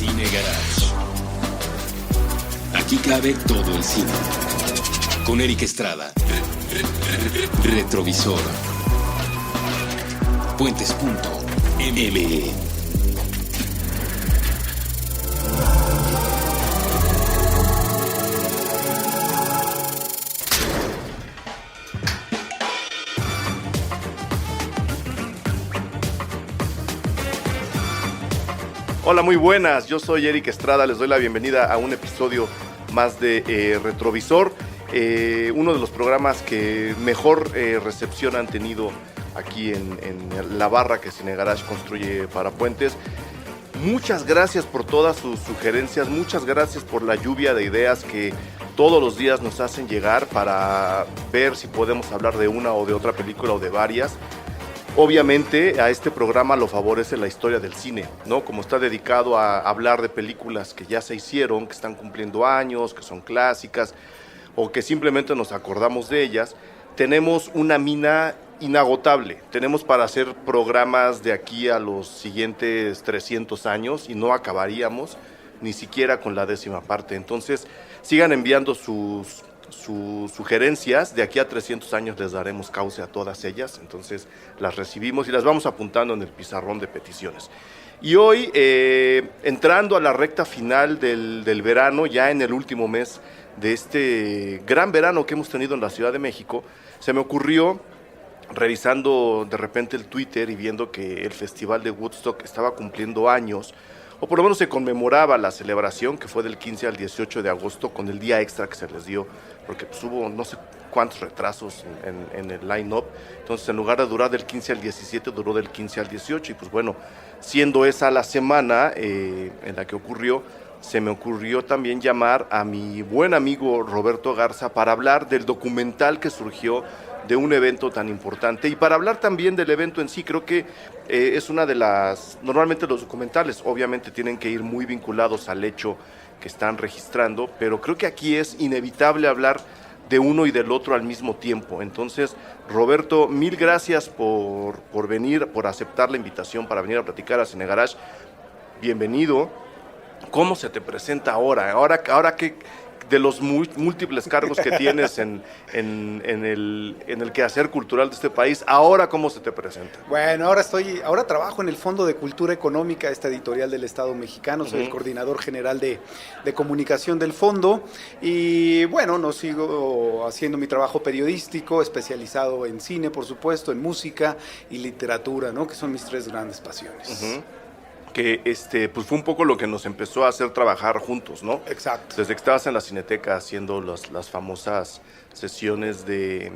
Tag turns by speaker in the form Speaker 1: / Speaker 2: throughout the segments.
Speaker 1: Cine Garage. Aquí cabe todo el cine. Con Eric Estrada. Retrovisor. Puentes.me.
Speaker 2: Hola, muy buenas, yo soy Eric Estrada, les doy la bienvenida a un episodio más de Retrovisor, uno de los programas que mejor recepción han tenido aquí en la barra que Cine Garage construye para Puentes. Muchas gracias por todas sus sugerencias, muchas gracias por la lluvia de ideas que todos los días nos hacen llegar para ver si podemos hablar de una o de otra película o de varias. Obviamente a este programa lo favorece la historia del cine, ¿no? Como está dedicado a hablar de películas que ya se hicieron, que están cumpliendo años, que son clásicas o que simplemente nos acordamos de ellas, tenemos una mina inagotable. Tenemos para hacer programas de aquí a los siguientes 300 años y no acabaríamos ni siquiera con la 10ª parte. Entonces sigan enviando sus sugerencias, de aquí a 300 años les daremos cauce a todas ellas, entonces las recibimos y las vamos apuntando en el pizarrón de peticiones. Y hoy, entrando a la recta final del verano, ya en el último mes de este gran verano que hemos tenido en la Ciudad de México, se me ocurrió, revisando de repente el Twitter y viendo que el Festival de Woodstock estaba cumpliendo años, o por lo menos se conmemoraba la celebración, que fue del 15 al 18 de agosto, con el día extra que se les dio, porque pues, hubo no sé cuántos retrasos en el line-up. Entonces, en lugar de durar del 15 al 17, duró del 15 al 18. Y pues bueno, siendo esa la semana en la que ocurrió, se me ocurrió también llamar a mi buen amigo Roberto Garza para hablar del documental que surgió de un evento tan importante y para hablar también del evento en sí. Creo que es una de las... Normalmente los documentales obviamente tienen que ir muy vinculados al hecho que están registrando, pero creo que aquí es inevitable hablar de uno y del otro al mismo tiempo. Entonces, Roberto, mil gracias por venir, por aceptar la invitación para venir a platicar a Cine Garage. Bienvenido. ¿Cómo se te presenta ahora? Ahora que de los múltiples cargos que tienes en el quehacer cultural de este país, ¿ahora cómo se te presenta?
Speaker 3: Bueno, ahora trabajo en el Fondo de Cultura Económica, esta editorial del Estado mexicano, soy el coordinador general de comunicación del fondo y bueno, no sigo haciendo mi trabajo periodístico, especializado en cine, por supuesto, en música y literatura, ¿no? Que son mis tres grandes pasiones.
Speaker 2: Que pues fue un poco lo que nos empezó a hacer trabajar juntos, ¿no?
Speaker 3: Exacto.
Speaker 2: Desde que estabas en la Cineteca haciendo las famosas sesiones de...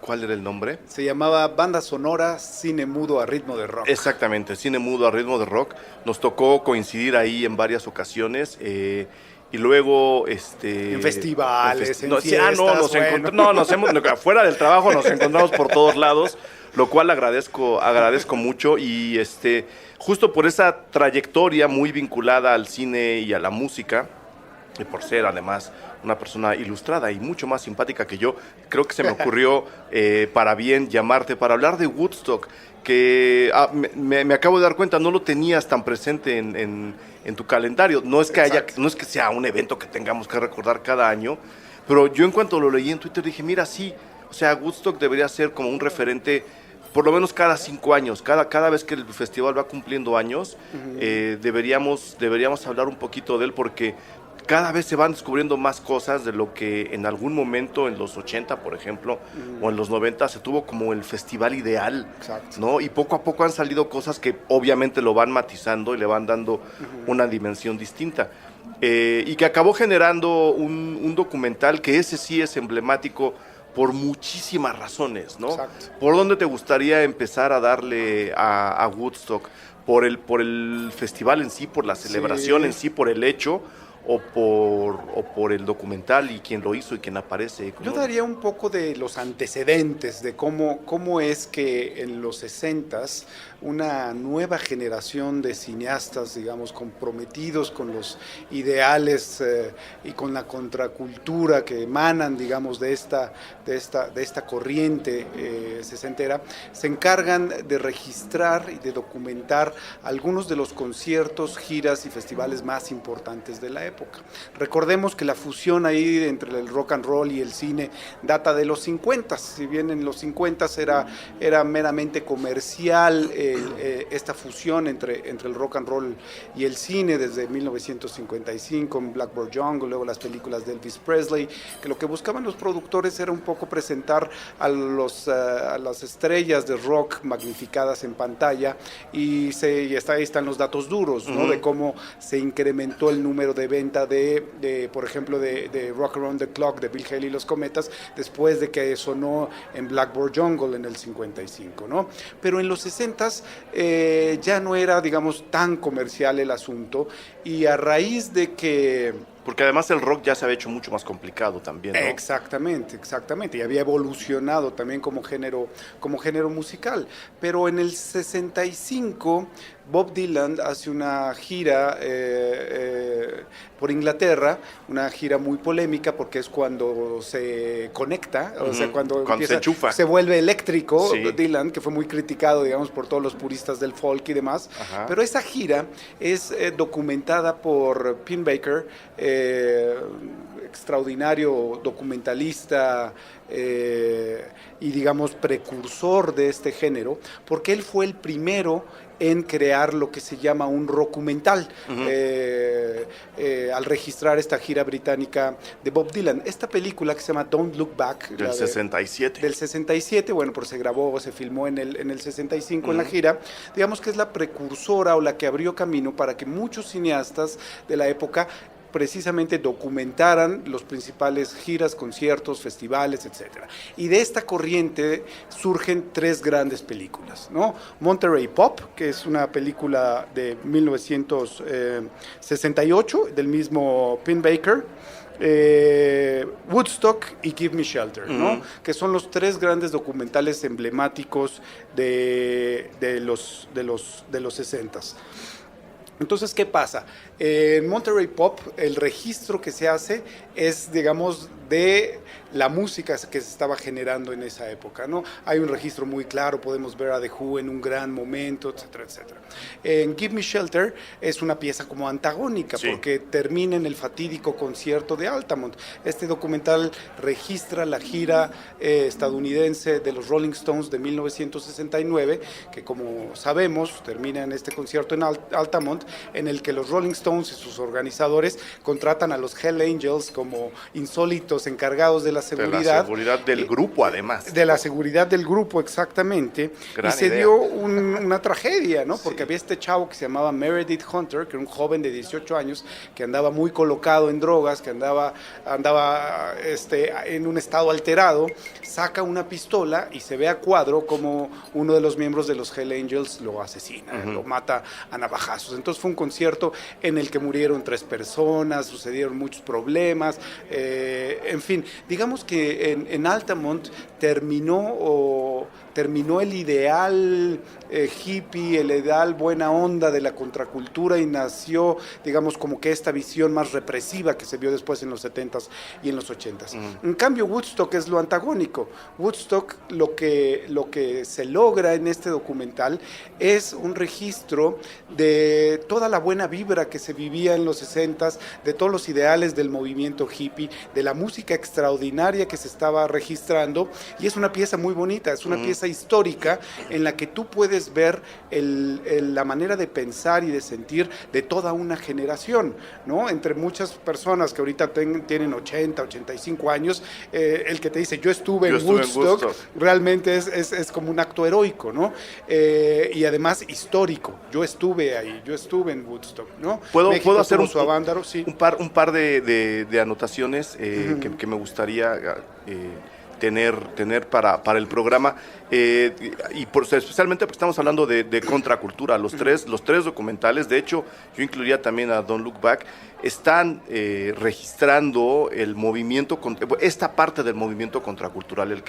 Speaker 2: ¿Cuál era el nombre?
Speaker 3: Se llamaba Banda Sonora Cine Mudo a Ritmo de Rock.
Speaker 2: Exactamente, Cine Mudo a Ritmo de Rock. Nos tocó coincidir ahí en varias ocasiones y luego
Speaker 3: en festivales, en
Speaker 2: fiestas, fuera del trabajo nos encontramos por todos lados, lo cual agradezco mucho y justo por esa trayectoria muy vinculada al cine y a la música, y por ser además una persona ilustrada y mucho más simpática que yo, creo que se me ocurrió para bien llamarte para hablar de Woodstock, que me acabo de dar cuenta, no lo tenías tan presente en tu calendario. No es que sea un evento que tengamos que recordar cada año, pero yo en cuanto lo leí en Twitter dije, mira, sí, o sea, Woodstock debería ser como un referente por lo menos cada 5 años, cada vez que el festival va cumpliendo años, deberíamos hablar un poquito de él, porque cada vez se van descubriendo más cosas de lo que en algún momento, en los 80, por ejemplo, o en los 90, se tuvo como el festival ideal, ¿no? Y poco a poco han salido cosas que obviamente lo van matizando y le van dando una dimensión distinta. Y que acabó generando un documental que ese sí es emblemático por muchísimas razones, ¿no?
Speaker 3: Exacto.
Speaker 2: ¿Por dónde te gustaría empezar a darle a Woodstock? ¿Por el festival en sí, por la celebración en sí, por el hecho? o por el documental y quién lo hizo y quién aparece?
Speaker 3: Yo daría un poco de los antecedentes de cómo es que en los 60s una nueva generación de cineastas, digamos, comprometidos con los ideales y con la contracultura que emanan, digamos, de esta corriente sesentera, se encargan de registrar y de documentar algunos de los conciertos, giras y festivales más importantes de la época. Recordemos que la fusión ahí entre el rock and roll y el cine data de los 50, si bien en los 50 era meramente comercial esta fusión entre el rock and roll y el cine desde 1955 en Blackboard Jungle, luego las películas de Elvis Presley, que lo que buscaban los productores era un poco presentar a las estrellas de rock magnificadas en pantalla y ahí están los datos duros, ¿no? De cómo se incrementó el número de venta por ejemplo, de Rock Around the Clock de Bill Haley y los Cometas después de que sonó en Blackboard Jungle en el 55, ¿no? Pero en los 60s ya no era, digamos, tan comercial el asunto y a raíz de que...
Speaker 2: Porque además el rock ya se había hecho mucho más complicado también, ¿no?
Speaker 3: Exactamente, y había evolucionado también como género musical. Pero en el 65 Bob Dylan hace una gira por Inglaterra, una gira muy polémica porque es cuando se conecta, o sea, cuando
Speaker 2: se enchufa.
Speaker 3: Se vuelve eléctrico,
Speaker 2: sí.
Speaker 3: Dylan, que fue muy criticado, digamos, por todos los puristas del folk y demás. Ajá. Pero esa gira es documentada por Pim Baker, extraordinario documentalista y digamos precursor de este género, porque él fue el primero en crear lo que se llama un rockumental al registrar esta gira británica de Bob Dylan. Esta película que se llama Don't Look Back
Speaker 2: del 67.
Speaker 3: Del 67, bueno, pues se filmó en el 65 en la gira, digamos que es la precursora o la que abrió camino para que muchos cineastas de la época precisamente documentaran los principales giras, conciertos, festivales, etcétera. Y de esta corriente surgen tres grandes películas, ¿no? Monterey Pop, que es una película de 1968 del mismo Pim Baker, Woodstock y Give Me Shelter, ¿no? Que son los tres grandes documentales emblemáticos de los 60s. Entonces, ¿qué pasa? En Monterey Pop, el registro que se hace es, digamos, de la música que se estaba generando en esa época, ¿no? Hay un registro muy claro, podemos ver a The Who en un gran momento, etcétera, etcétera. En Give Me Shelter es una pieza como antagónica, sí, porque termina en el fatídico concierto de Altamont. Este documental registra la gira estadounidense de los Rolling Stones de 1969, que como sabemos termina en este concierto en Altamont, en el que los Rolling Stones y sus organizadores contratan a los Hell Angels como insólitos encargados de la seguridad.
Speaker 2: De la seguridad del grupo, además.
Speaker 3: De la seguridad del grupo, exactamente.
Speaker 2: Gran
Speaker 3: y se
Speaker 2: idea.
Speaker 3: dio una tragedia, ¿no? Porque había este chavo que se llamaba Meredith Hunter, que era un joven de 18 años, que andaba muy colocado en drogas, que andaba en un estado alterado, saca una pistola y se ve a cuadro como uno de los miembros de los Hell Angels lo asesina, lo mata a navajazos. Entonces fue un concierto en el que murieron 3 personas, sucedieron muchos problemas, en fin, digamos que en Altamont terminó el ideal hippie, el ideal buena onda de la contracultura y nació, digamos, como que esta visión más represiva que se vio después en los 70s y en los 80s. En cambio, Woodstock es lo antagónico. Woodstock, lo que se logra en este documental es un registro de toda la buena vibra que se vivía en los 60s, de todos los ideales del movimiento hippie, de la música extraordinaria que se estaba registrando, y es una pieza muy bonita, es una pieza histórica en la que tú puedes ver la manera de pensar y de sentir de toda una generación, ¿no? Entre muchas personas que ahorita tienen 80, 85 años, el que te dice yo estuve en Woodstock realmente es como un acto heroico, ¿no? Y además histórico. Yo estuve ahí, yo estuve en Woodstock, ¿no?
Speaker 2: ¿Puedo hacer
Speaker 3: su Avándaro? Sí.
Speaker 2: un par de anotaciones que me gustaría tener para el programa, especialmente porque estamos hablando de contracultura. Los tres documentales, de hecho, yo incluiría también a Don't Look Back, están registrando el movimiento, esta parte del movimiento contracultural, el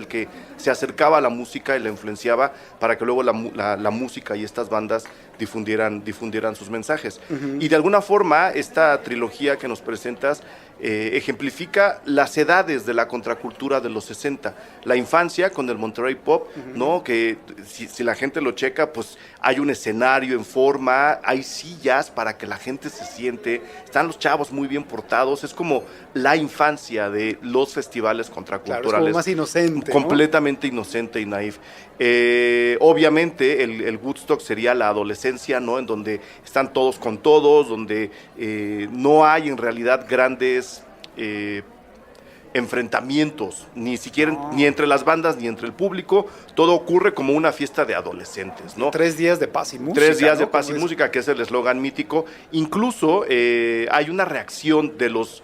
Speaker 2: que se acercaba a la música y la influenciaba para que luego la música y estas bandas difundieran sus mensajes. Y de alguna forma, esta trilogía que nos presentas ejemplifica las edades de la contracultura de los 60. La infancia con el Monterrey Pop, ¿no? Que si la gente lo checa, pues hay un escenario en forma, hay sillas para que la gente se siente, están los chavos muy bien portados, es como la infancia de los festivales contraculturales. Claro, es
Speaker 3: como más inocente,
Speaker 2: completamente, ¿no? Inocente y naif. Obviamente el Woodstock sería la adolescencia, ¿no? En donde están todos con todos, donde no hay en realidad grandes enfrentamientos, ni siquiera ni entre las bandas ni entre el público. Todo ocurre como una fiesta de adolescentes, ¿no?
Speaker 3: 3 días de paz y música.
Speaker 2: 3 días, ¿no?, de paz y música, que es el eslogan mítico. Incluso hay una reacción de los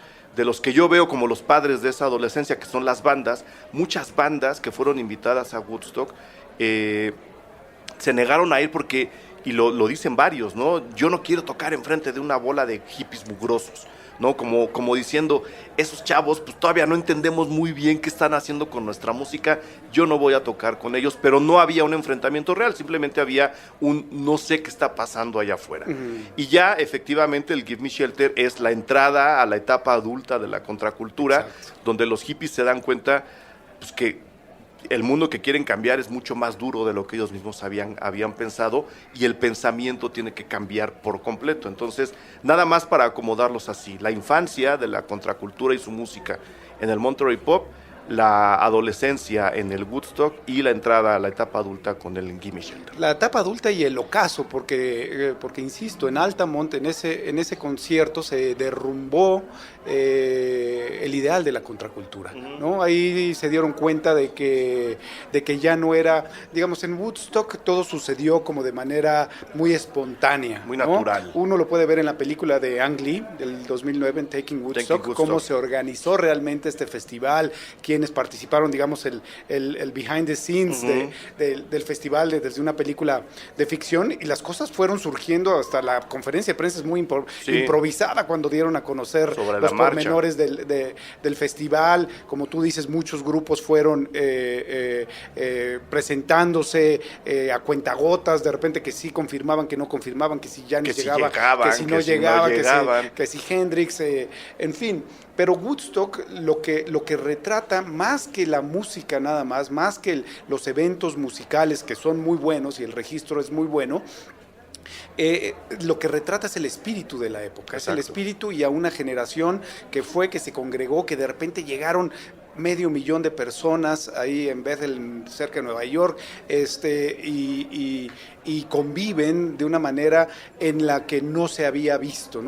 Speaker 2: que yo veo como los padres de esa adolescencia, que son las bandas. Muchas bandas que fueron invitadas a Woodstock se negaron a ir porque, y lo dicen varios, ¿no? Yo no quiero tocar enfrente de una bola de hippies mugrosos, ¿no? Como diciendo, esos chavos pues todavía no entendemos muy bien qué están haciendo con nuestra música, yo no voy a tocar con ellos. Pero no había un enfrentamiento real, simplemente había un no sé qué está pasando allá afuera. Y ya efectivamente el Give Me Shelter es la entrada a la etapa adulta de la contracultura. Exacto. Donde los hippies se dan cuenta pues que el mundo que quieren cambiar es mucho más duro de lo que ellos mismos habían pensado, y el pensamiento tiene que cambiar por completo. Entonces, nada más para acomodarlos así: la infancia de la contracultura y su música en el Monterrey Pop, la adolescencia en el Woodstock y la entrada a la etapa adulta con el Gimme Shelter.
Speaker 3: La etapa adulta y el ocaso, porque insisto, en Altamont, en ese concierto se derrumbó el ideal de la contracultura, ¿no? Ahí se dieron cuenta de que ya no era, digamos, en Woodstock todo sucedió como de manera muy espontánea,
Speaker 2: muy
Speaker 3: ¿no?
Speaker 2: natural.
Speaker 3: Uno lo puede ver en la película de Ang Lee del 2009, en Taking Woodstock, cómo se organizó realmente este festival, quienes participaron, digamos, el behind the scenes del festival desde una película de ficción, y las cosas fueron surgiendo. Hasta la conferencia de prensa es muy improvisada cuando dieron a conocer sobre los pormenores del festival. Como tú dices, muchos grupos fueron presentándose a cuentagotas, de repente que sí confirmaban, que no confirmaban, que si Janis llegaba, que si no llegaba, que si Hendrix, en fin. Pero Woodstock lo que retrata, más que la música nada más que los eventos musicales, que son muy buenos y el registro es muy bueno, lo que retrata es el espíritu de la época. Exacto. Es el espíritu, y a una generación que se congregó, que de repente llegaron 500,000 de personas ahí en Bethel, cerca de Nueva York, y conviven de una manera en la que no se había visto,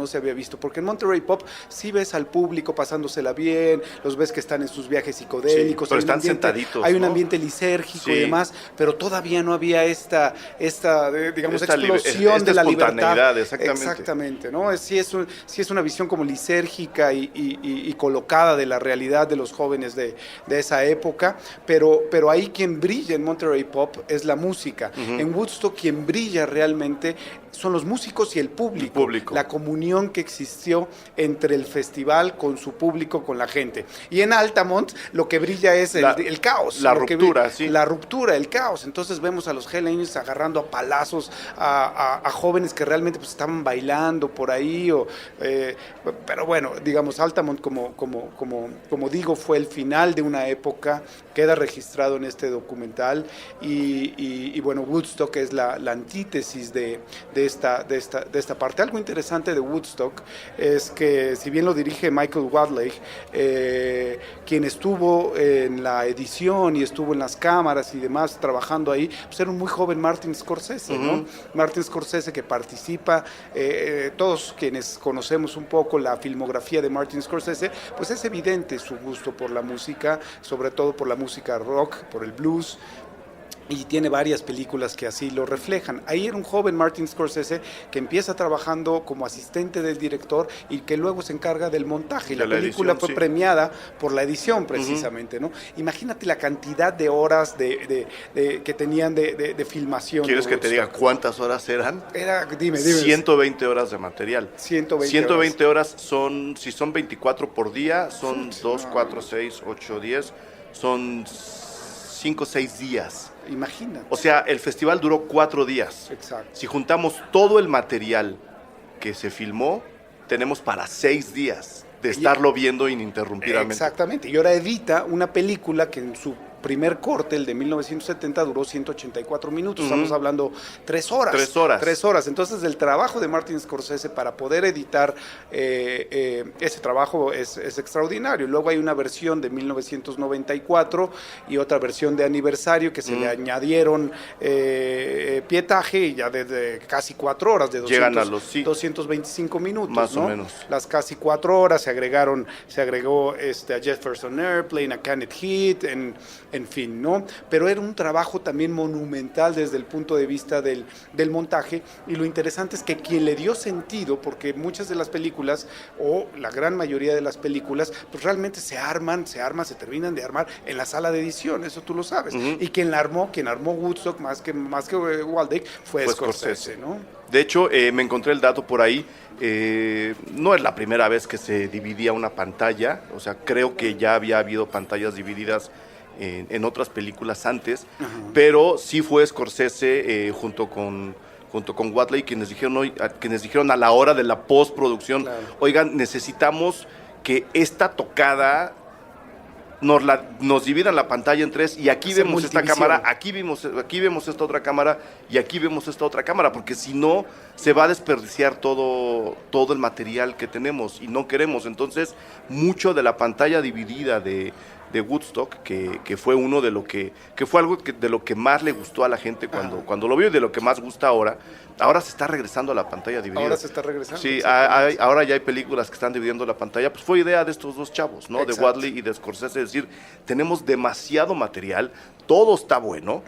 Speaker 3: porque en Monterrey Pop sí ves al público pasándosela bien, los ves que están en sus viajes psicodélicos,
Speaker 2: pero están sentaditos,
Speaker 3: hay un ambiente lisérgico y demás, pero todavía no había esta explosión de la libertad. Exactamente, ¿no? Sí es una visión como lisérgica y colocada de la realidad de los jóvenes de esa época, pero ahí quien brilla en Monterrey Pop es la música. En Woodstock quien brilla realmente son los músicos y el público, la comunión que existió entre el festival con su público, con la gente. Y en Altamont lo que brilla es el caos,
Speaker 2: la ruptura,
Speaker 3: la ruptura, el caos. Entonces vemos a los Helleniers agarrando a palazos a jóvenes que realmente pues estaban bailando por ahí, pero bueno, digamos, Altamont como digo, fue el final de una época, queda registrado en este documental, y bueno, Woodstock es la antítesis de esta parte. Algo interesante de Woodstock es que, si bien lo dirige Michael Wadley, quien estuvo en la edición y estuvo en las cámaras y demás trabajando ahí, pues era un muy joven Martin Scorsese, ¿no? Martin Scorsese, que participa, todos quienes conocemos un poco la filmografía de Martin Scorsese, pues es evidente su gusto por la música, sobre todo por la música rock, por el blues. y tiene varias películas que así lo reflejan. Ahí era un joven Martin Scorsese que empieza trabajando como asistente del director y que luego se encarga del montaje. Y la película fue premiada por la edición precisamente, ¿no? Imagínate la cantidad de horas que tenían de filmación.
Speaker 2: ¿Quieres que te diga cuántas horas eran?
Speaker 3: Dime.
Speaker 2: 120 horas de material.
Speaker 3: 120
Speaker 2: horas son, si son 24 por día, son 2, 4, 6, 8, 10, son 5, 6 días.
Speaker 3: Imagínate.
Speaker 2: O sea, el festival duró 4 días.
Speaker 3: Exacto.
Speaker 2: Si juntamos todo el material que se filmó, tenemos para 6 días de estarlo viendo ininterrumpidamente.
Speaker 3: Exactamente. Y ahora edita una película que en su primer corte, el de 1970, duró 184 minutos. Estamos hablando 3 horas. 3 horas. Entonces, el trabajo de Martin Scorsese para poder editar ese trabajo es extraordinario. Luego hay una versión de 1994 y otra versión de aniversario que se le añadieron pietaje y ya desde casi 4 horas, de 225 minutos.
Speaker 2: Más o menos.
Speaker 3: Las casi 4 horas se agregó a Jefferson Airplane, a Can It Hit, en fin, ¿no? Pero era un trabajo también monumental desde el punto de vista del montaje, y lo interesante es que quien le dio sentido, porque muchas de las películas, o la gran mayoría de las películas, pues realmente se terminan de armar en la sala de edición, eso tú lo sabes, y quien armó Woodstock, más que Waldeck, fue Scorsese, ¿no?
Speaker 2: De hecho, me encontré el dato por ahí, no es la primera vez que se dividía una pantalla, o sea, creo que ya había habido pantallas divididas en otras películas antes, pero sí fue Scorsese junto con Wadley quienes dijeron a la hora de la postproducción, oigan, necesitamos que esta tocada nos dividan la pantalla en 3, y aquí vemos esta cámara, aquí vemos esta otra cámara, y aquí vemos esta otra cámara, porque si no se va a desperdiciar todo el material que tenemos y no queremos. Entonces, mucho de la pantalla dividida de Woodstock, que fue uno de lo que fue algo de lo que más le gustó a la gente cuando lo vio, y de lo que más gusta ahora se está regresando a la pantalla dividida.
Speaker 3: Ahora se está regresando.
Speaker 2: Sí, ahora ya hay películas que están dividiendo la pantalla, pues fue idea de estos dos chavos, ¿no? Exacto. De Wadley y de Scorsese, es decir, tenemos demasiado material, todo está bueno,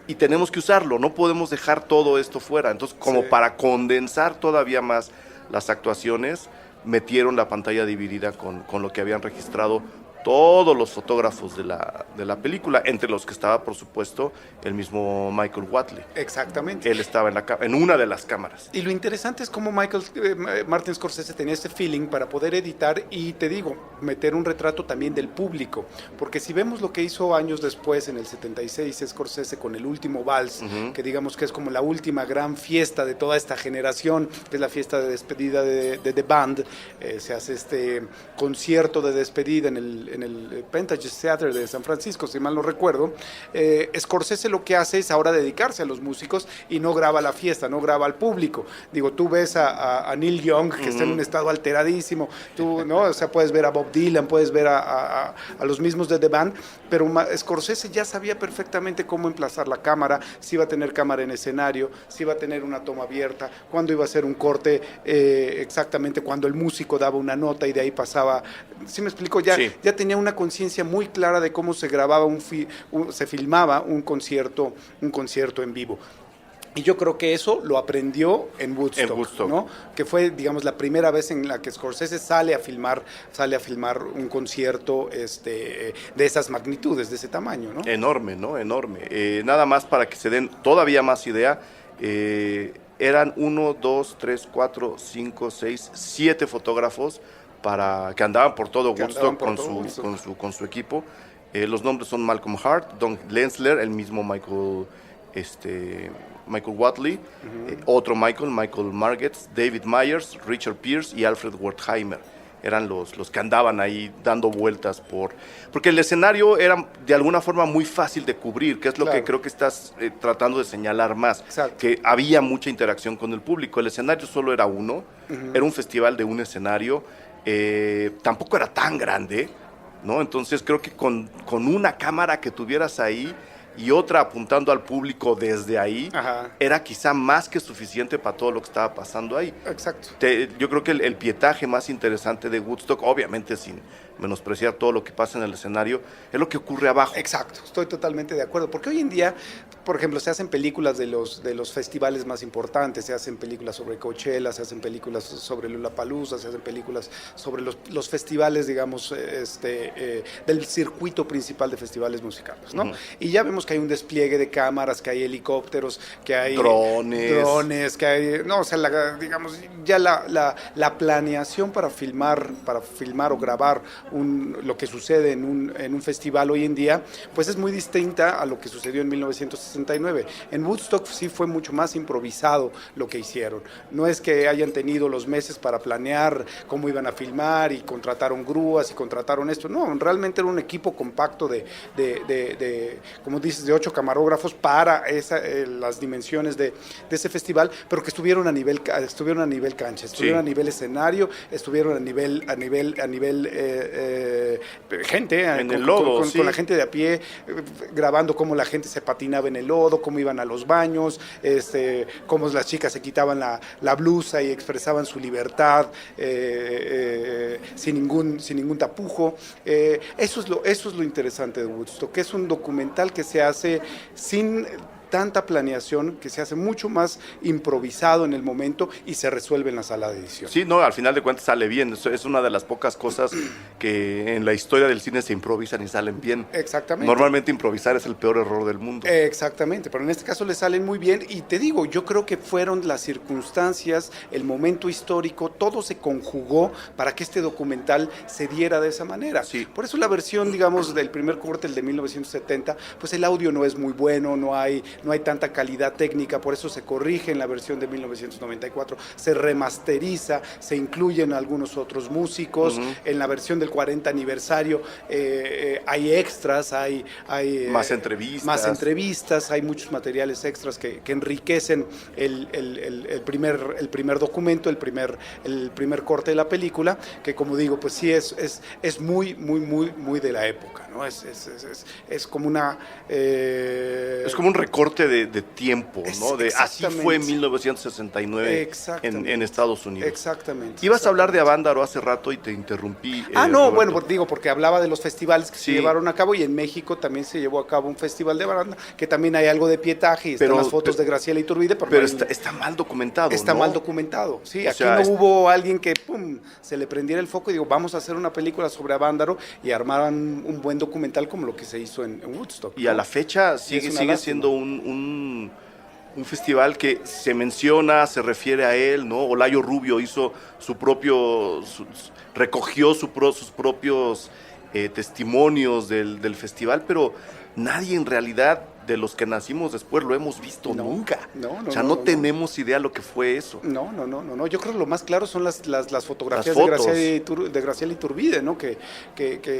Speaker 2: y tenemos que usarlo, no podemos dejar todo esto fuera. Entonces, como para condensar todavía más las actuaciones, metieron la pantalla dividida con lo que habían registrado todos los fotógrafos de la película, entre los que estaba, por supuesto, el mismo Michael Wadley.
Speaker 3: Exactamente.
Speaker 2: Él estaba en una de las cámaras.
Speaker 3: Y lo interesante es cómo Martin Scorsese tenía este feeling para poder editar y, te digo, meter un retrato también del público, porque si vemos lo que hizo años después, en el 76, Scorsese con El Último Vals, que digamos que es como la última gran fiesta de toda esta generación, que es la fiesta de despedida de The Band, se hace este concierto de despedida en el Pentages Theater de San Francisco, si mal no recuerdo. Scorsese lo que hace es ahora dedicarse a los músicos y no graba la fiesta, no graba al público. Digo, tú ves a Neil Young, que está en un estado alteradísimo, ¿no? O sea, puedes ver a Bob Dylan, puedes ver a los mismos de The Band, pero Scorsese ya sabía perfectamente cómo emplazar la cámara, si iba a tener cámara en escenario, si iba a tener una toma abierta, cuándo iba a ser un corte, exactamente cuando el músico daba una nota y de ahí pasaba. ¿Sí me explico? Ya tenía una conciencia muy clara de cómo se grababa se filmaba un concierto en vivo. Y yo creo que eso lo aprendió en Woodstock, ¿no? Que fue, digamos, la primera vez en la que Scorsese sale a filmar un concierto de esas magnitudes, de ese tamaño, ¿no?
Speaker 2: Enorme, ¿no? Enorme. Nada más para que se den todavía más idea, eran 1, 2, 3, 4, 5, 6, 7 fotógrafos que andaban por todo Woodstock con su equipo. Los nombres son Malcolm Hart, Don Lensler, el mismo Michael Wadley, otro Michael Margetts, David Myers, Richard Pierce y Alfred Wertheimer. Eran los que andaban ahí dando vueltas porque el escenario era de alguna forma muy fácil de cubrir, que es lo que creo que estás tratando de señalar más.
Speaker 3: Exacto.
Speaker 2: Que había mucha interacción con el público. El escenario solo era uno, era un festival de un escenario, tampoco era tan grande, ¿no? Entonces creo que con una cámara que tuvieras ahí y otra apuntando al público desde ahí, era quizá más que suficiente para todo lo que estaba pasando ahí.
Speaker 3: Exacto.
Speaker 2: Yo creo que el pietaje más interesante de Woodstock, obviamente sin menospreciar todo lo que pasa en el escenario, es lo que ocurre abajo.
Speaker 3: Exacto, estoy totalmente de acuerdo, porque hoy en día por ejemplo, se hacen películas de los festivales más importantes, se hacen películas sobre Coachella, se hacen películas sobre Lollapalooza, se hacen películas sobre los festivales, digamos, del circuito principal de festivales musicales, ¿no? Y ya vemos que hay un despliegue de cámaras, que hay helicópteros, que hay drones, que hay, no, o sea, digamos, ya la planeación para filmar o grabar lo que sucede en un festival hoy en día, pues es muy distinta a lo que sucedió en 1969. En Woodstock sí fue mucho más improvisado lo que hicieron. No es que hayan tenido los meses para planear cómo iban a filmar y contrataron grúas y contrataron esto. No, realmente era un equipo compacto de como dices, de 8 camarógrafos para las dimensiones de ese festival, pero que estuvieron a nivel cancha, estuvieron a nivel escenario, estuvieron a nivel gente,
Speaker 2: en el lodo,
Speaker 3: con la gente de a pie, grabando cómo la gente se patinaba en el lodo, cómo iban a los baños, cómo las chicas se quitaban la blusa y expresaban su libertad sin ningún tapujo. Eso es lo interesante de Woodstock, que es un documental que se hace sin tanta planeación, que se hace mucho más improvisado en el momento y se resuelve en la sala de edición.
Speaker 2: Sí, no, al final de cuentas sale bien. Es una de las pocas cosas que en la historia del cine se improvisan y salen bien.
Speaker 3: Exactamente.
Speaker 2: Normalmente improvisar es el peor error del mundo.
Speaker 3: Exactamente, pero en este caso le salen muy bien y te digo, yo creo que fueron las circunstancias, el momento histórico, todo se conjugó para que este documental se diera de esa manera.
Speaker 2: Sí.
Speaker 3: Por eso la versión, digamos, del primer corte, el de 1970, pues el audio no es muy bueno, no hay tanta calidad técnica, por eso se corrige en la versión de 1994, se remasteriza, se incluyen algunos otros músicos, en la versión del 40 aniversario hay extras, hay
Speaker 2: más entrevistas,
Speaker 3: hay muchos materiales extras que enriquecen el primer documento, el primer corte de la película, que como digo, pues sí es muy de la época, ¿no? Es como una...
Speaker 2: es como un recorte de tiempo, ¿no? Así fue en 1969 en Estados Unidos.
Speaker 3: Exactamente.
Speaker 2: Ibas a hablar de Avándaro hace rato y te interrumpí.
Speaker 3: No, bueno, porque hablaba de los festivales que se llevaron a cabo y en México también se llevó a cabo un festival de banda, que también hay algo de pietaje y están las fotos de Graciela Iturbide.
Speaker 2: Pero está mal documentado,
Speaker 3: Está mal documentado, sí. Aquí no hubo alguien que se le prendiera el foco y digo, vamos a hacer una película sobre Avándaro y armaran un buen documental como lo que se hizo en Woodstock.
Speaker 2: Y ¿no? A la fecha sigue siendo un festival que se menciona, se refiere a él, ¿no? Olayo Rubio hizo recogió sus propios testimonios del festival, pero nadie en realidad de los que nacimos después lo hemos visto nunca. No tenemos idea lo que fue eso.
Speaker 3: No. Yo creo que lo más claro son las fotografías de Graciela Iturbide, ¿no? Que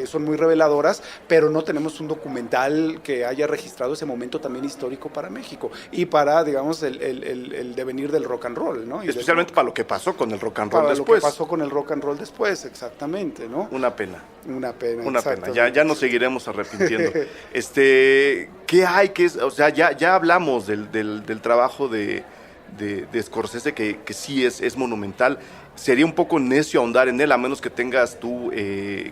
Speaker 3: son muy reveladoras, pero no tenemos un documental que haya registrado ese momento también histórico para México y para, digamos, el devenir del rock and roll, ¿no?
Speaker 2: Especialmente para lo que pasó con el rock and roll después.
Speaker 3: Para lo que pasó con el rock and roll después, exactamente, ¿no?
Speaker 2: Una pena.
Speaker 3: Una pena.
Speaker 2: Ya nos seguiremos arrepintiendo. ¿Qué hay? O sea, ya hablamos del trabajo de Scorsese, que sí es monumental. Sería un poco necio ahondar en él, a menos que tengas tú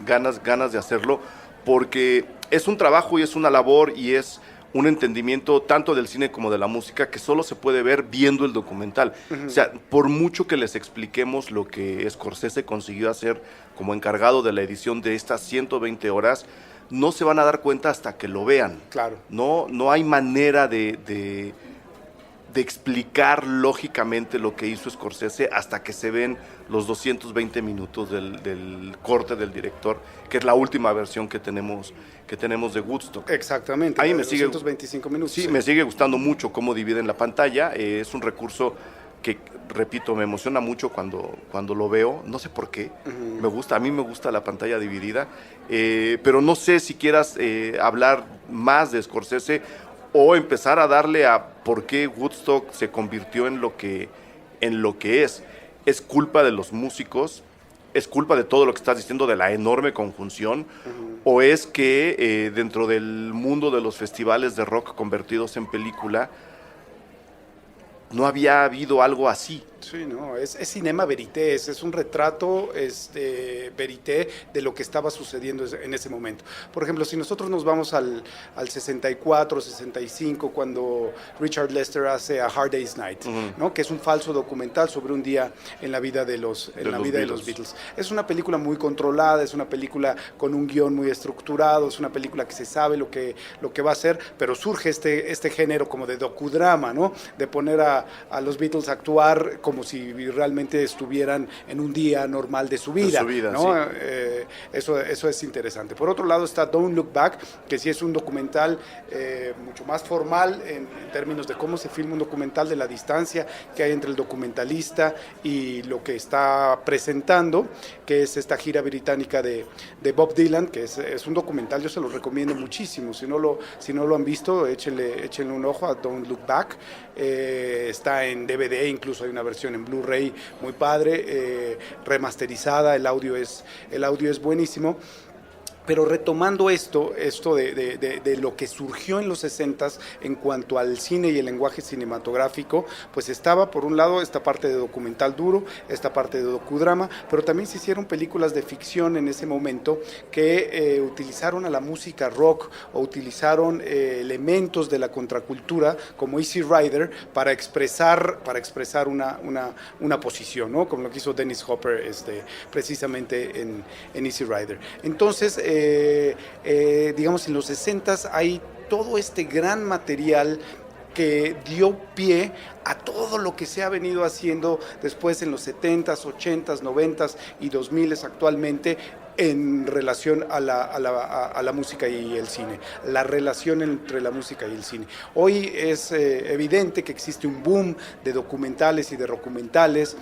Speaker 2: ganas de hacerlo, porque es un trabajo y es una labor y es un entendimiento tanto del cine como de la música que solo se puede ver viendo el documental. O sea, por mucho que les expliquemos lo que Scorsese consiguió hacer como encargado de la edición de estas 120 horas, no se van a dar cuenta hasta que lo vean.
Speaker 3: Claro.
Speaker 2: No hay manera de explicar lógicamente lo que hizo Scorsese hasta que se ven los 220 minutos del corte del director, que es la última versión que tenemos de Woodstock.
Speaker 3: Exactamente.
Speaker 2: Ahí me
Speaker 3: 225 minutos.
Speaker 2: Sí, me sigue gustando mucho cómo dividen la pantalla. Es un recurso que, repito, me emociona mucho cuando lo veo. No sé por qué. A mí me gusta la pantalla dividida. Pero no sé si quieras hablar más de Scorsese o empezar a darle a por qué Woodstock se convirtió en lo que es. ¿Es culpa de los músicos? ¿Es culpa de todo lo que estás diciendo, de la enorme conjunción? ¿O es que dentro del mundo de los festivales de rock convertidos en película no había habido algo así?
Speaker 3: Sí, no, es cinema verité, es un retrato verité de lo que estaba sucediendo en ese momento. Por ejemplo, si nosotros nos vamos al 64, 65, cuando Richard Lester hace A Hard Day's Night, ¿no? Que es un falso documental sobre un día en la vida de los Beatles. Es una película muy controlada, es una película con un guión muy estructurado, es una película que se sabe lo que va a hacer, pero surge este género como de docudrama, ¿no? De poner a los Beatles a actuar como si realmente estuvieran en un día normal de su vida, ¿no?
Speaker 2: Sí.
Speaker 3: Eso es interesante. Por otro lado está Don't Look Back, que sí es un documental mucho más formal en términos de cómo se filma un documental, de la distancia que hay entre el documentalista y lo que está presentando, que es esta gira británica de Bob Dylan, que es un documental, yo se lo recomiendo muchísimo. Si no lo han visto, échenle un ojo a Don't Look Back. Está en DVD, incluso hay una versión en Blu-ray muy padre, remasterizada, el audio es buenísimo. Pero retomando esto de lo que surgió en los 60s en cuanto al cine y el lenguaje cinematográfico, pues estaba por un lado esta parte de documental duro, esta parte de docudrama, pero también se hicieron películas de ficción en ese momento que utilizaron a la música rock o utilizaron elementos de la contracultura como Easy Rider para expresar una posición, ¿no? Como lo que hizo Dennis Hopper precisamente en Easy Rider. Entonces, digamos, en los 60s hay todo este gran material que dio pie a todo lo que se ha venido haciendo después en los 70s, 80s, 90s y 2000s actualmente en relación a la música y el cine, la relación entre la música y el cine. Hoy es evidente que existe un boom de documentales y de documentales,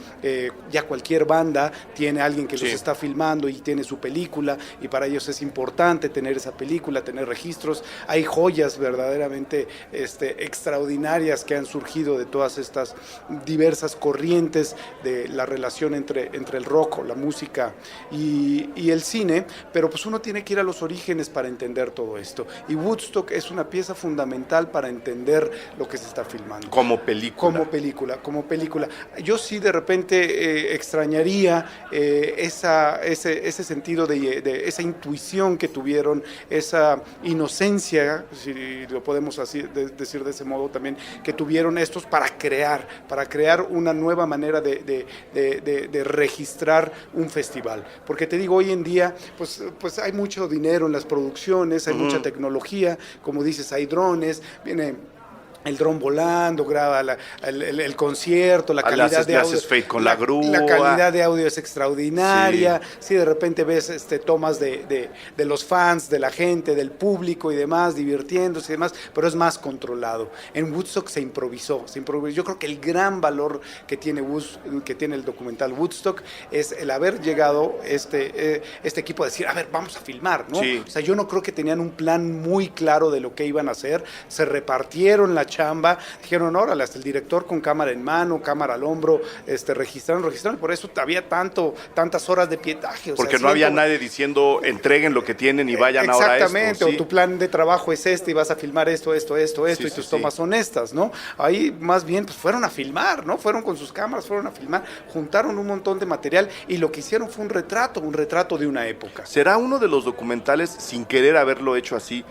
Speaker 3: ya cualquier banda tiene a alguien que los está filmando y tiene su película, y para ellos es importante tener esa película, tener registros. Hay joyas verdaderamente extraordinarias que han surgido de todas estas diversas corrientes de la relación entre el rock o la música y el cine, pero pues uno tiene que ir a los orígenes para entender todo esto, y Woodstock es una pieza fundamental para entender lo que se está filmando.
Speaker 2: Como película. Yo sí de repente extrañaría ese sentido de esa intuición que tuvieron, esa inocencia, si lo podemos así decir de ese modo también, que tuvieron estos para crear una nueva manera de registrar un festival. Porque te digo, hoy en día pues hay mucho dinero en las producciones, hay mucha tecnología, como dices, hay drones, viene el dron volando, graba el concierto, la calidad de audio. Fake con la grúa.
Speaker 3: La calidad de audio es extraordinaria. Sí, de repente ves tomas de los fans, de la gente, del público y demás, divirtiéndose y demás, pero es más controlado. En Woodstock se improvisó. Yo creo que el gran valor que tiene el documental Woodstock es el haber llegado este equipo a decir, a ver, vamos a filmar, ¿no?
Speaker 2: Sí.
Speaker 3: O sea, yo no creo que tenían un plan muy claro de lo que iban a hacer. Se repartieron la chamba, dijeron, órale, hasta el director con cámara en mano, cámara al hombro, registraron, por eso había tantas horas de pietaje.
Speaker 2: Porque no había nadie diciendo, entreguen lo que tienen y vayan ahora a esto.
Speaker 3: Exactamente, o tu plan de trabajo es y vas a filmar esto, y tus tomas son estas, ¿no? Ahí más bien pues fueron a filmar, ¿no? Fueron con sus cámaras, fueron a filmar, juntaron un montón de material y lo que hicieron fue un retrato de una época.
Speaker 2: ¿Será uno de los documentales, sin querer haberlo hecho así,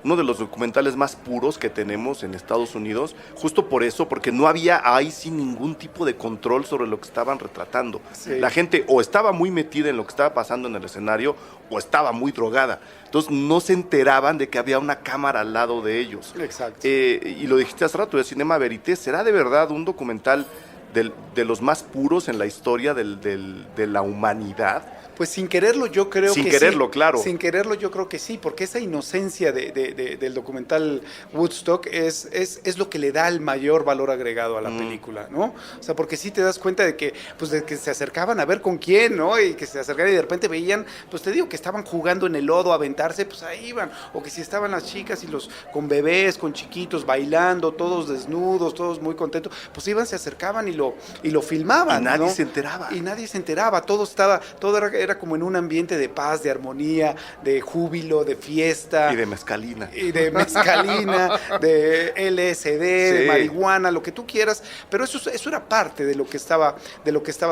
Speaker 2: uno de los documentales más puros que tenemos en Estados Unidos, justo por eso, porque no había ahí sin ningún tipo de control sobre lo que estaban retratando? Sí. La gente o estaba muy metida en lo que estaba pasando en el escenario o estaba muy drogada. Entonces no se enteraban de que había una cámara al lado de ellos.
Speaker 3: Exacto.
Speaker 2: Y lo dijiste hace rato, de Cinema Verité, ¿será de verdad un documental de los más puros en la historia de la humanidad?
Speaker 3: Pues sin quererlo yo creo que sí.
Speaker 2: Sin quererlo, claro.
Speaker 3: Sin quererlo yo creo que sí, porque esa inocencia del documental Woodstock es lo que le da el mayor valor agregado a la película, ¿no? O sea, porque sí te das cuenta de que se acercaban a ver con quién, ¿no? Y que se acercaban y de repente veían, pues te digo, que estaban jugando en el lodo a aventarse, pues ahí iban. O que si estaban las chicas y con bebés, con chiquitos, bailando, todos desnudos, todos muy contentos, pues iban, se acercaban y lo filmaban,
Speaker 2: y nadie
Speaker 3: ¿no?
Speaker 2: se enteraba.
Speaker 3: Y nadie se enteraba, todo era era como en un ambiente de paz, de armonía, de júbilo, de fiesta.
Speaker 2: Y de mezcalina.
Speaker 3: Y de mezcalina, de LSD, de marihuana, lo que tú quieras, pero eso era parte de lo que estaba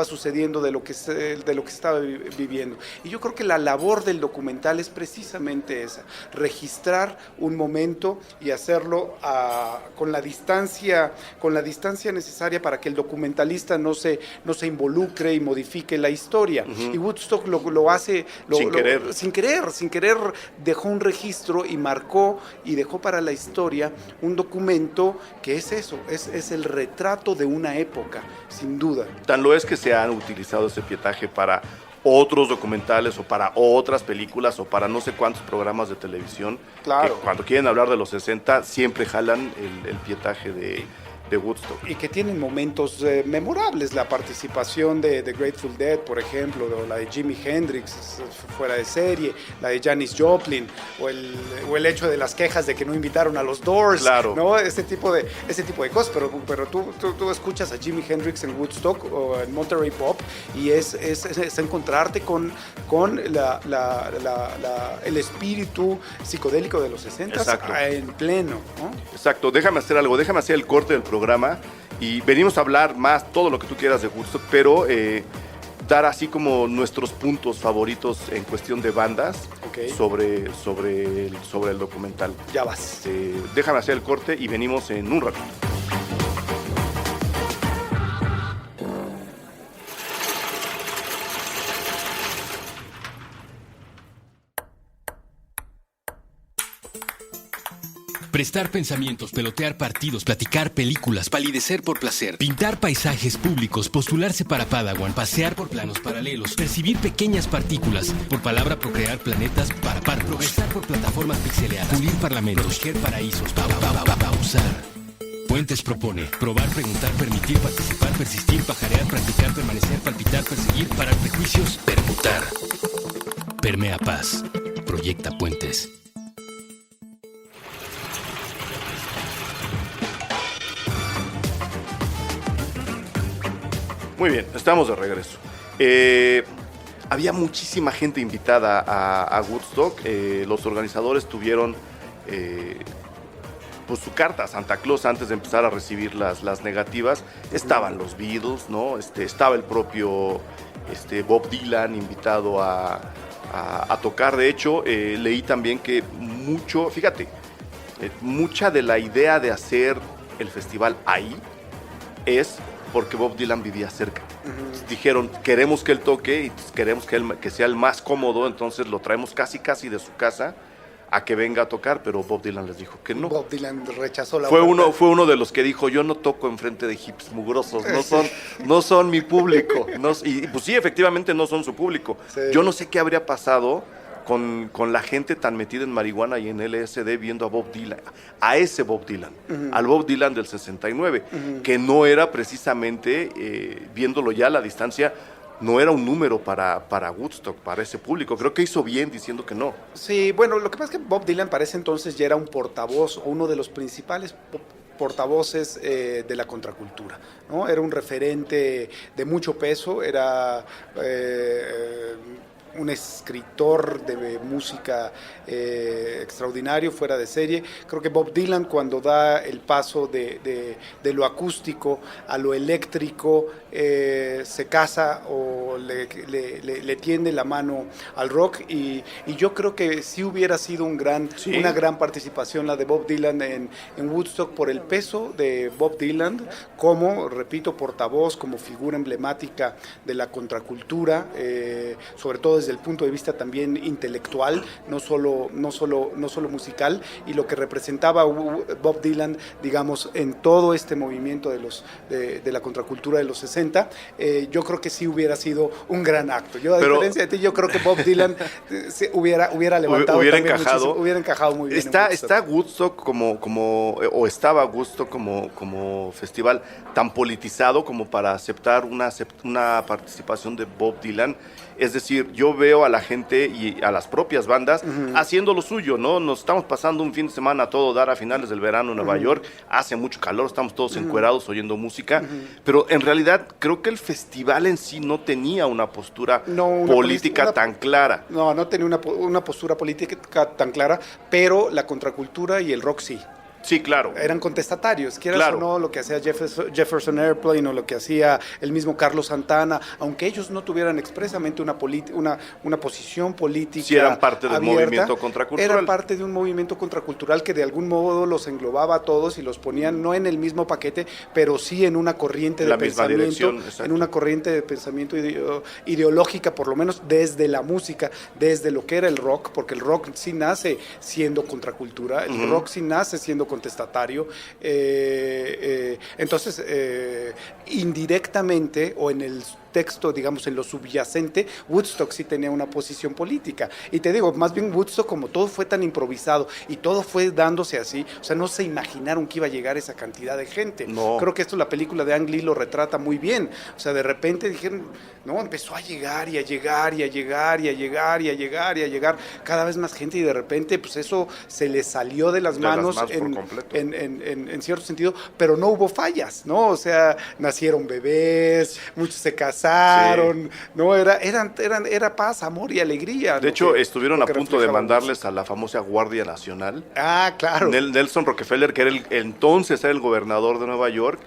Speaker 3: sucediendo, de lo que estaba viviendo. Y yo creo que la labor del documental es precisamente esa, registrar un momento y hacerlo con la distancia necesaria para que el documentalista no se involucre y modifique la historia. Y Woodstock lo hace sin querer, dejó un registro y marcó y dejó para la historia un documento que es eso, es el retrato de una época, sin duda.
Speaker 2: Tan lo es que se han utilizado ese pietaje para otros documentales o para otras películas o para no sé cuántos programas de televisión.
Speaker 3: Claro.
Speaker 2: Que cuando quieren hablar de los 60 siempre jalan el pietaje de Woodstock.
Speaker 3: Y que tienen momentos memorables, la participación de The Grateful Dead, por ejemplo, o la de Jimi Hendrix fuera de serie, la de Janis Joplin, o el hecho de las quejas de que no invitaron a los Doors,
Speaker 2: claro,
Speaker 3: ¿no? Ese tipo de cosas, pero tú escuchas a Jimi Hendrix en Woodstock o en Monterey Pop y es encontrarte con el espíritu psicodélico de los 60 en pleno, ¿no?
Speaker 2: Exacto, déjame hacer el corte del programa y venimos a hablar más, todo lo que tú quieras de Woodstock, pero dar así como nuestros puntos favoritos en cuestión de bandas sobre el documental.
Speaker 3: Ya vas.
Speaker 2: Déjame hacer el corte y venimos en un ratito.
Speaker 1: Prestar pensamientos, pelotear partidos, platicar películas, palidecer por placer, pintar paisajes públicos, postularse para Padawan, pasear por planos paralelos, percibir pequeñas partículas, por palabra procrear planetas para par, progresar por plataformas pixeleadas, pulir parlamentos, proteger paraísos, pausar. Puentes propone probar, preguntar, permitir, participar, persistir, pajarear, practicar, permanecer, palpitar, perseguir, parar prejuicios, permutar. Permea paz. Proyecta Puentes.
Speaker 2: Muy bien, estamos de regreso. Había muchísima gente invitada a Woodstock. Los organizadores tuvieron pues su carta a Santa Claus antes de empezar a recibir las negativas. Estaban los Beatles, ¿no? Estaba el propio Bob Dylan invitado a tocar. De hecho, leí también que mucha de la idea de hacer el festival ahí es porque Bob Dylan vivía cerca. Dijeron, queremos que él toque y queremos que sea el más cómodo, entonces lo traemos casi de su casa a que venga a tocar, pero Bob Dylan les dijo que no.
Speaker 3: Bob Dylan rechazó la
Speaker 2: oferta. Fue uno de los que dijo, yo no toco enfrente de hips mugrosos, no son mi público. Y pues sí, efectivamente no son su público. Sí. Yo no sé qué habría pasado con la gente tan metida en marihuana y en LSD viendo a Bob Dylan, a ese Bob Dylan, al Bob Dylan del 69, que no era precisamente, viéndolo ya a la distancia, no era un número para Woodstock, para ese público. Creo que hizo bien diciendo que no.
Speaker 3: Sí, bueno, lo que pasa es que Bob Dylan para ese entonces ya era un portavoz, o uno de los principales portavoces de la contracultura, ¿no? Era un referente de mucho peso, era un escritor de música extraordinario, fuera de serie. Creo que Bob Dylan, cuando da el paso de lo acústico a lo eléctrico, se casa o le tiende la mano al rock, y yo creo que sí hubiera sido una gran participación la de Bob Dylan en Woodstock, por el peso de Bob Dylan como, repito, portavoz, como figura emblemática de la contracultura, sobre todo desde el punto de vista también intelectual, no solo musical, y lo que representaba Bob Dylan, digamos, en todo este movimiento de la contracultura de los 60. Yo creo que sí hubiera sido un gran acto. Yo, a diferencia de ti, yo creo que Bob Dylan hubiera levantado, hubiera encajado muy bien.
Speaker 2: Está Woodstock estaba Woodstock como festival tan politizado como para aceptar una participación de Bob Dylan. Es decir, yo veo a la gente y a las propias bandas haciendo lo suyo, ¿no? Nos estamos pasando un fin de semana a todo dar a finales del verano en Nueva York, hace mucho calor, estamos todos encuerados oyendo música, pero en realidad creo que el festival en sí no tenía tenía una postura
Speaker 3: No,
Speaker 2: política tan clara.
Speaker 3: No tenía una postura política tan clara, pero la contracultura y el rock sí.
Speaker 2: Sí, claro.
Speaker 3: Eran contestatarios, quieras
Speaker 2: Claro.
Speaker 3: o no, lo que hacía Jefferson Airplane o lo que hacía el mismo Carlos Santana, aunque ellos no tuvieran expresamente una posición política.
Speaker 2: Sí, eran parte del
Speaker 3: abierta,
Speaker 2: movimiento contracultural.
Speaker 3: Eran parte de un movimiento contracultural que de algún modo los englobaba a todos y los ponían no en el mismo paquete, pero sí en una corriente de pensamiento, en una corriente de pensamiento ideológica, por lo menos desde la música, desde lo que era el rock, porque el rock sí nace siendo contracultura, el rock sí nace siendo contestatario, entonces indirectamente o en el texto, digamos, en lo subyacente, Woodstock sí tenía una posición política. Y te digo, más bien Woodstock, como todo fue tan improvisado y todo fue dándose así, o sea, no se imaginaron que iba a llegar esa cantidad de gente.
Speaker 2: No.
Speaker 3: Creo que esto la película de Ang Lee lo retrata muy bien. O sea, de repente dijeron, no, empezó a llegar y a llegar y a llegar y a llegar y a llegar y a llegar cada vez más gente y de repente, pues eso se le salió de las manos en cierto sentido, pero no hubo fallas, ¿no? O sea, nacieron bebés, muchos se casaron, sí. No, era paz, amor y alegría.
Speaker 2: De hecho, estuvieron a punto de mandarles a la famosa Guardia Nacional.
Speaker 3: Ah, claro.
Speaker 2: Nelson Rockefeller, que era entonces era el gobernador de Nueva York,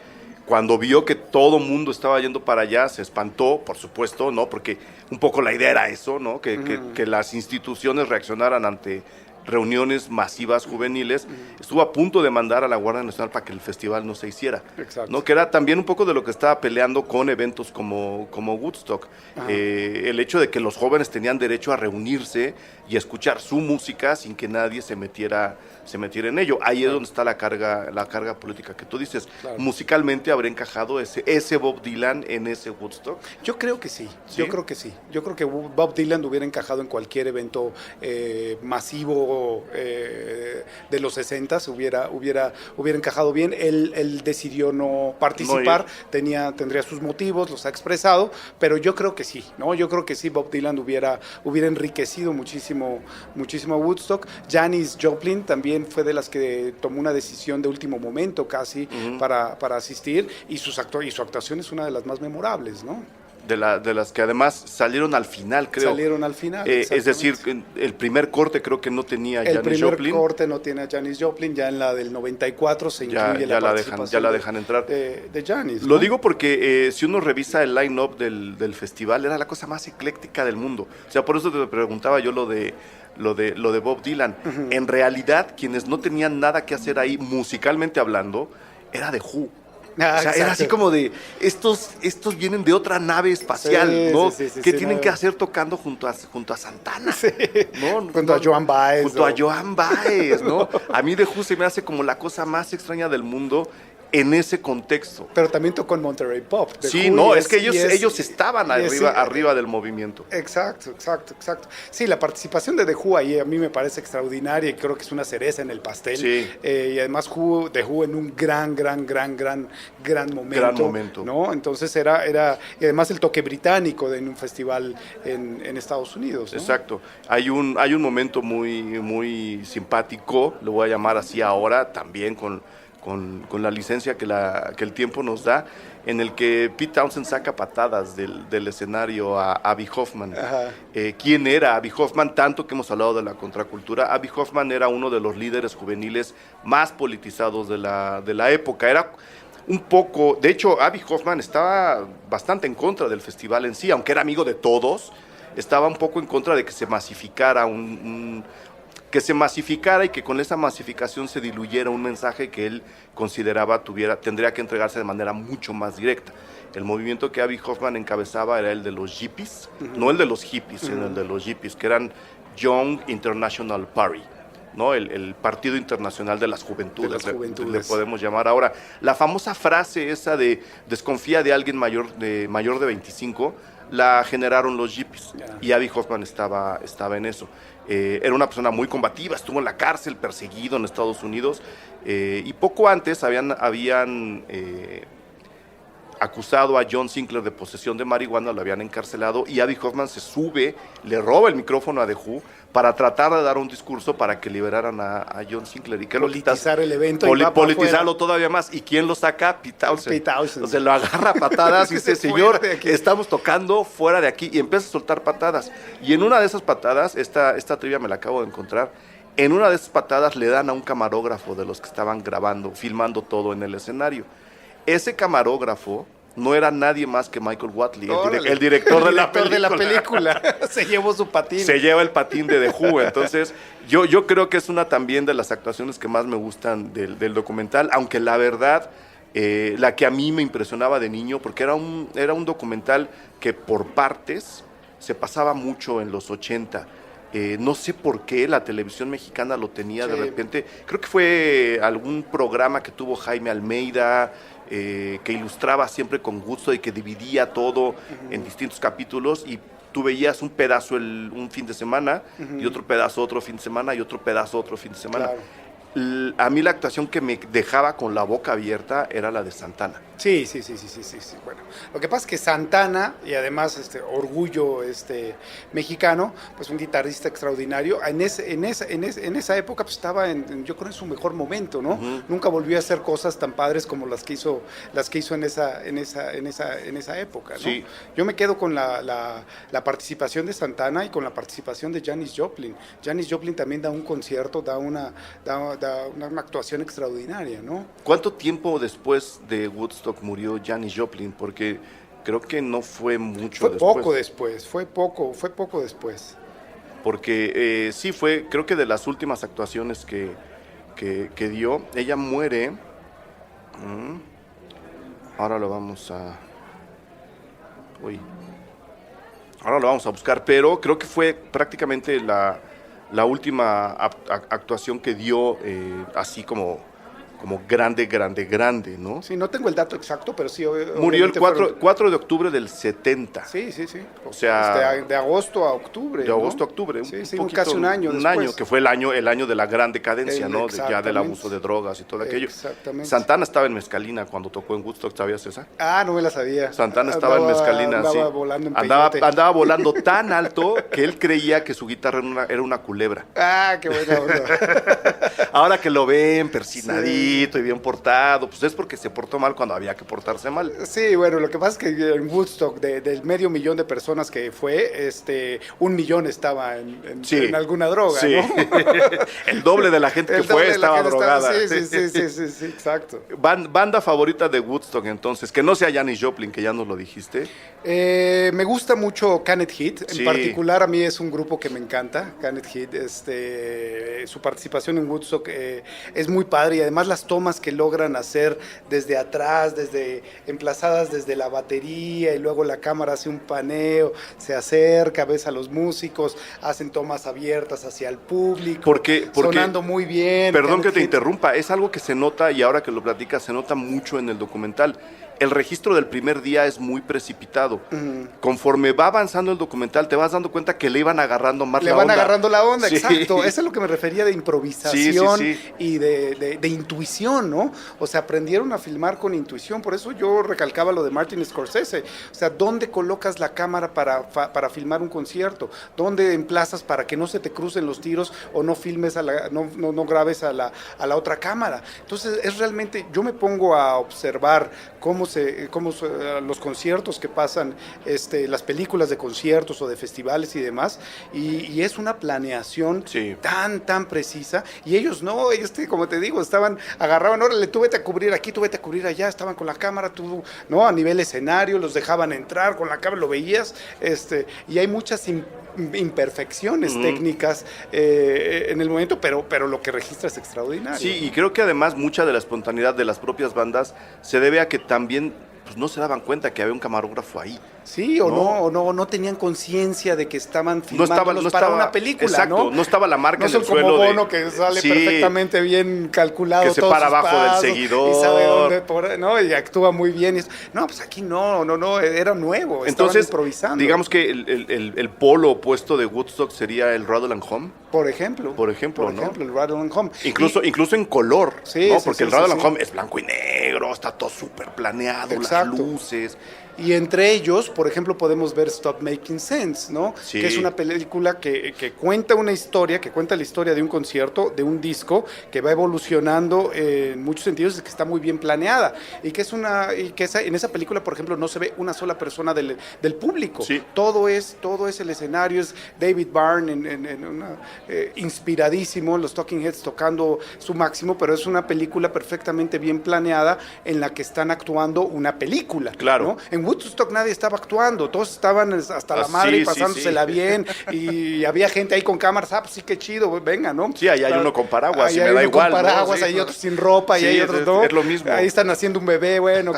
Speaker 2: cuando vio que todo mundo estaba yendo para allá, se espantó, por supuesto, ¿no? Porque un poco la idea era eso, ¿no? Que las instituciones reaccionaran ante reuniones masivas juveniles. Estuvo a punto de mandar a la Guardia Nacional para que el festival no se hiciera.
Speaker 3: Exacto.
Speaker 2: ¿No? Que era también un poco de lo que estaba peleando con eventos como Woodstock. El hecho de que los jóvenes tenían derecho a reunirse y a escuchar su música sin que nadie se metiera en ello. Ahí es donde está la carga política que tú dices. Claro. Musicalmente habría encajado ese Bob Dylan en ese Woodstock.
Speaker 3: Yo creo que sí. Yo creo que Bob Dylan hubiera encajado en cualquier evento masivo de los 60s, hubiera encajado bien. Él decidió no participar, tendría sus motivos, los ha expresado, pero yo creo que sí, ¿no? Yo creo que sí, Bob Dylan hubiera enriquecido muchísimo a Woodstock. Janis Joplin también fue de las que tomó una decisión de último momento casi para asistir, y su actuación es una de las más memorables, ¿no?
Speaker 2: De las que además salieron al final, creo.
Speaker 3: Salieron al final,
Speaker 2: es decir, el primer corte creo que no tenía Janis Joplin.
Speaker 3: El primer corte no tiene a Janis Joplin, ya en la del 94 se incluye la participación
Speaker 2: ya la dejan entrar.
Speaker 3: De Janis, ¿no?
Speaker 2: Lo digo porque si uno revisa el line-up del festival, era la cosa más ecléctica del mundo. O sea, por eso te preguntaba yo lo de Bob Dylan. En realidad, quienes no tenían nada que hacer ahí, musicalmente hablando, era The Who. O sea, era así como de, estos vienen de otra nave espacial, ¿no? ¿Qué tienen que hacer tocando junto a Santana?
Speaker 3: Sí.
Speaker 2: ¿No?
Speaker 3: Junto a Joan Baez.
Speaker 2: Junto a Joan Baez, ¿no? A mí The Who se me hace como la cosa más extraña del mundo en ese contexto.
Speaker 3: Pero también tocó en Monterey Pop.
Speaker 2: Sí, no, es que ellos estaban arriba del movimiento.
Speaker 3: Exacto. Sí, la participación de The Who ahí a mí me parece extraordinaria y creo que es una cereza en el pastel. Sí. Y además The Who en un gran momento.
Speaker 2: Gran momento.
Speaker 3: ¿No? Entonces era y además el toque británico en un festival en Estados Unidos, ¿no?
Speaker 2: Exacto. Hay un momento muy simpático, lo voy a llamar así ahora, también con la licencia que el tiempo nos da, en el que Pete Townshend saca patadas del escenario a Abbie Hoffman. ¿Quién era Abbie Hoffman? Tanto que hemos hablado de la contracultura. Abbie Hoffman era uno de los líderes juveniles más politizados de la época. Era un poco, de hecho, Abbie Hoffman estaba bastante en contra del festival en sí, aunque era amigo de todos, estaba un poco en contra de que se masificara que se masificara y que con esa masificación se diluyera un mensaje que él consideraba tendría que entregarse de manera mucho más directa. El movimiento que Abbie Hoffman encabezaba era el de los hippies, no el de los hippies, sino el de los hippies, que eran Young International Party, ¿no? El Partido Internacional de las Juventudes, le podemos llamar ahora. La famosa frase esa de desconfía de alguien mayor de 25, la generaron los hippies, y Abbie Hoffman estaba en eso. Era una persona muy combativa, estuvo en la cárcel, perseguido en Estados Unidos, y poco antes habían acusado a John Sinclair de posesión de marihuana, lo habían encarcelado y Abby Hoffman se sube, le roba el micrófono a The Who para tratar de dar un discurso para que liberaran a John Sinclair. ¿Y qué
Speaker 3: politizar el evento.
Speaker 2: Politizarlo todavía más. ¿Y quién lo saca? Pete Townshend. Entonces lo agarra a patadas y dice, señor, estamos tocando fuera de aquí. Y empieza a soltar patadas. Y en una de esas patadas, esta trivia me la acabo de encontrar, en una de esas patadas le dan a un camarógrafo de los que estaban grabando, filmando todo en el escenario. Ese camarógrafo no era nadie más que Michael Whatley, el director de la película.
Speaker 3: Se llevó su patín.
Speaker 2: Se lleva el patín de The Who. Entonces, yo creo que es una también de las actuaciones que más me gustan del documental, aunque la verdad, la que a mí me impresionaba de niño, porque era un documental que por partes se pasaba mucho en los 80. No sé por qué la televisión mexicana lo tenía de repente. Creo que fue algún programa que tuvo Jaime Almeida, que ilustraba siempre con gusto y que dividía todo en distintos capítulos, y tú veías un pedazo un fin de semana, y otro pedazo otro fin de semana, y otro pedazo otro fin de semana. Claro. A mí la actuación que me dejaba con la boca abierta era la de Santana.
Speaker 3: Sí. Bueno, lo que pasa es que Santana, y además orgullo mexicano, pues un guitarrista extraordinario. En esa época pues estaba yo creo en su mejor momento, ¿no? Nunca volvió a hacer cosas tan padres como las que hizo en esa época, ¿no? Sí. Yo me quedo con la participación de Santana y con la participación de Janis Joplin. Janis Joplin también da un concierto, da una actuación extraordinaria, ¿no?
Speaker 2: ¿Cuánto tiempo después de Woodstock murió Janis Joplin? Porque creo que no fue mucho después.
Speaker 3: Fue poco después.
Speaker 2: Porque sí fue, creo que de las últimas actuaciones que dio, ella muere. Ahora lo vamos a buscar, pero creo que fue prácticamente la última actuación que dio, así como grande, ¿no?
Speaker 3: Sí, no tengo el dato exacto, pero sí.
Speaker 2: Murió el 4 de octubre del 70.
Speaker 3: Sí.
Speaker 2: O sea,
Speaker 3: de agosto a octubre.
Speaker 2: De agosto a octubre.
Speaker 3: Casi un año después.
Speaker 2: Un año, que fue el año de la gran decadencia, ¿no? Ya del abuso de drogas y todo aquello.
Speaker 3: Exactamente.
Speaker 2: Santana estaba en Mescalina cuando tocó en Woodstock, ¿sabías esa?
Speaker 3: No me la sabía.
Speaker 2: Santana estaba en Mescalina,
Speaker 3: andaba volando en peyote.
Speaker 2: Andaba volando tan alto que él creía que su guitarra era una culebra.
Speaker 3: Qué buena onda.
Speaker 2: Ahora que lo ven persinadito y bien portado, pues es porque se portó mal cuando había que portarse mal.
Speaker 3: Sí, bueno, lo que pasa es que en Woodstock, del 500,000 de personas que fue, 1,000,000 estaba en alguna droga,
Speaker 2: sí.
Speaker 3: ¿no?
Speaker 2: El doble de la gente que fue estaba drogada.
Speaker 3: Sí, exacto.
Speaker 2: Banda favorita de Woodstock, entonces, que no sea Janis Joplin, que ya nos lo dijiste.
Speaker 3: Me gusta mucho Canet Heat, en particular a mí es un grupo que me encanta, Canet Heat, su participación en Woodstock es muy padre, y además las tomas que logran hacer desde atrás, emplazadas desde la batería, y luego la cámara hace un paneo, se acerca, ves a los músicos, hacen tomas abiertas hacia el público, porque sonando muy bien.
Speaker 2: Perdón que te interrumpa, es algo que se nota, y ahora que lo platicas, se nota mucho en el documental. El registro del primer día es muy precipitado. Conforme va avanzando el documental, te vas dando cuenta que le iban agarrando más la onda.
Speaker 3: Le van agarrando la onda, sí. Exacto. Eso es lo que me refería de improvisación y de intuición, ¿no? O sea, aprendieron a filmar con intuición. Por eso yo recalcaba lo de Martin Scorsese. O sea, ¿dónde colocas la cámara para filmar un concierto? ¿Dónde emplazas para que no se te crucen los tiros o no filmes, no grabes a la otra cámara? Entonces, es realmente, yo me pongo a observar cómo los conciertos que pasan, las películas de conciertos o de festivales y demás, y es una planeación tan precisa, y ellos no, como te digo, agarraban, órale, tú vete a cubrir aquí, tú vete a cubrir allá, estaban con la cámara, a nivel escenario, los dejaban entrar con la cámara, lo veías, y hay muchas imperfecciones técnicas en el momento, pero lo que registra es extraordinario.
Speaker 2: Sí, y creo que además mucha de la espontaneidad de las propias bandas se debe a que también pues no se daban cuenta que había un camarógrafo ahí.
Speaker 3: Sí, no tenían conciencia de que estaban filmándolos para una película,
Speaker 2: exacto, no estaba la marca en el suelo.
Speaker 3: No son como Bono, que sale perfectamente bien calculado,
Speaker 2: que se para abajo del seguidor.
Speaker 3: Y sabe dónde, ¿no? Y actúa muy bien. No, pues aquí no, era nuevo,
Speaker 2: entonces,
Speaker 3: estaban improvisando.
Speaker 2: Digamos que el polo opuesto de Woodstock sería el Rattle and Home.
Speaker 3: Por ejemplo, ¿no? El Rattle and Home.
Speaker 2: Incluso en color, ¿no? Porque el Rattle and Home es blanco y negro, está todo súper planeado.
Speaker 3: Exacto. Exacto.
Speaker 2: luces.
Speaker 3: Y entre ellos, por ejemplo, podemos ver Stop Making Sense, ¿no?
Speaker 2: Sí.
Speaker 3: Que es una película que cuenta una historia, que cuenta la historia de un concierto, de un disco, que va evolucionando en muchos sentidos, que está muy bien planeada. Y que en esa película, por ejemplo, no se ve una sola persona del público.
Speaker 2: Sí.
Speaker 3: Todo es el escenario, es David Byrne inspiradísimo, los Talking Heads tocando su máximo, pero es una película perfectamente bien planeada en la que están actuando una película.
Speaker 2: Claro.
Speaker 3: ¿no? En Woodstock nadie estaba actuando, todos estaban hasta la madre
Speaker 2: sí,
Speaker 3: pasándosela
Speaker 2: sí.
Speaker 3: bien, y había gente ahí con cámaras, pues sí, qué chido, venga, ¿no?
Speaker 2: Sí, ahí hay uno con paraguas,
Speaker 3: ahí
Speaker 2: y
Speaker 3: hay
Speaker 2: me da
Speaker 3: uno
Speaker 2: igual.
Speaker 3: con paraguas,
Speaker 2: ¿no? Sí,
Speaker 3: hay otros sin ropa,
Speaker 2: sí,
Speaker 3: y hay otros no.
Speaker 2: Es lo mismo.
Speaker 3: Ahí están haciendo un bebé, bueno,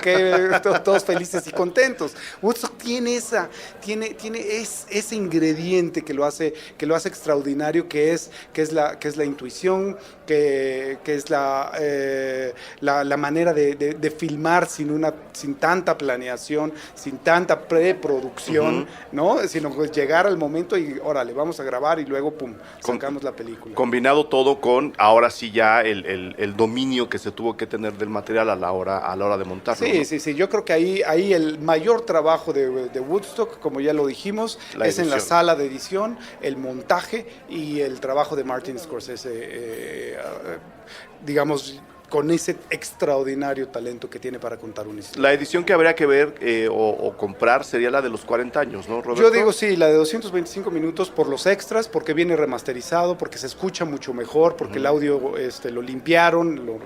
Speaker 3: todos felices y contentos. Woodstock tiene ese ingrediente que lo hace extraordinario, que es la intuición, que es la manera de filmar sin tanta planeación, sin tanta preproducción, ¿no? Sino pues llegar al momento y órale, vamos a grabar y luego pum, sacamos la película.
Speaker 2: Combinado todo con, ahora sí ya el dominio que se tuvo que tener del material a la hora de montarlo.
Speaker 3: Sí,
Speaker 2: ¿no?
Speaker 3: sí, yo creo que ahí el mayor trabajo de Woodstock, como ya lo dijimos, es en la sala de edición, el montaje y el trabajo de Martin Scorsese, digamos, con ese extraordinario talento que tiene para contar una historia.
Speaker 2: La edición que habría que ver o comprar sería la de los 40 años, ¿no, Roberto?
Speaker 3: Yo digo sí, la de 225 minutos por los extras, porque viene remasterizado, porque se escucha mucho mejor, porque el audio lo limpiaron, lo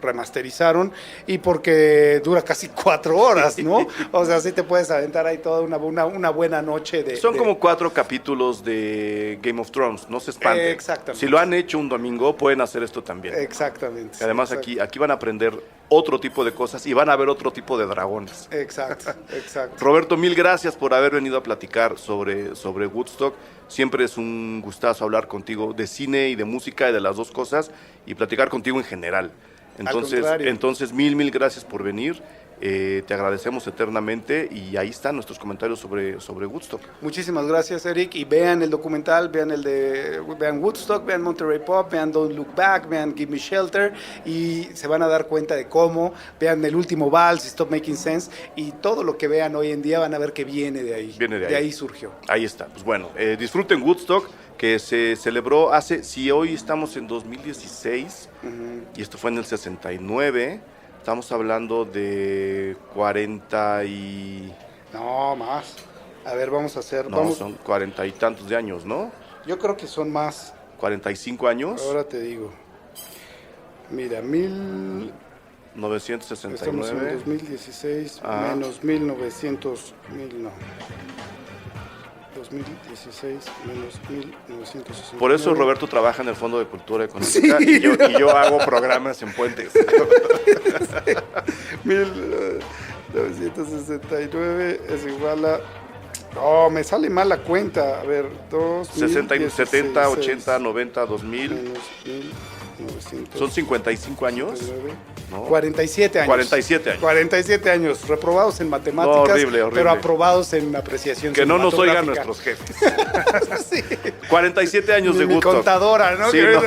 Speaker 3: remasterizaron, y porque dura casi 4 horas, ¿no? O sea, sí te puedes aventar ahí toda una buena noche de...
Speaker 2: Son como 4 capítulos de Game of Thrones, no se espanten.
Speaker 3: Exactamente.
Speaker 2: Si lo han hecho un domingo, pueden hacer esto también.
Speaker 3: Exactamente.
Speaker 2: Además, aquí van a aprender otro tipo de cosas y van a ver otro tipo de dragones.
Speaker 3: Exacto.
Speaker 2: Roberto, mil gracias por haber venido a platicar sobre Woodstock. Siempre es un gustazo hablar contigo de cine y de música y de las dos cosas, y platicar contigo en general. Entonces mil gracias por venir. Te agradecemos eternamente, y ahí están nuestros comentarios sobre Woodstock.
Speaker 3: Muchísimas gracias, Eric, y vean el documental, vean Woodstock, vean Monterey Pop, vean Don't Look Back, vean Give Me Shelter, y se van a dar cuenta de cómo, vean El Último Vals, Stop Making Sense, y todo lo que vean hoy en día van a ver que viene de ahí. De ahí surgió.
Speaker 2: Ahí está. Pues bueno, disfruten Woodstock, que se celebró si hoy estamos en 2016, y esto fue en el 69, estamos hablando de 40 y...
Speaker 3: No, más. A ver, vamos a hacer...
Speaker 2: No, son 40 y tantos de años, ¿no?
Speaker 3: Yo creo que son más.
Speaker 2: 45 años.
Speaker 3: Ahora te digo. Mira,
Speaker 2: 969.
Speaker 3: Estamos en 2016, menos 1900... no. 2016 menos 1969.
Speaker 2: Por eso Roberto trabaja en el Fondo de Cultura Económica, sí. y yo hago programas en puentes.
Speaker 3: 1969 es igual a... Oh, me sale mal la cuenta. A ver,
Speaker 2: 70, 80, 90, 2000.
Speaker 3: Menos 1900.
Speaker 2: ¿Son 55 años?
Speaker 3: 69.
Speaker 2: ¿No?
Speaker 3: 47 años.
Speaker 2: 47 años.
Speaker 3: 47 años. Reprobados en matemáticas,
Speaker 2: no, horrible.
Speaker 3: pero aprobados en apreciación
Speaker 2: que no nos
Speaker 3: cinematográfica.
Speaker 2: oigan nuestros jefes.
Speaker 3: Sí.
Speaker 2: 47 años de Woodstock.
Speaker 3: Mi contadora, ¿no?
Speaker 2: Sí, no.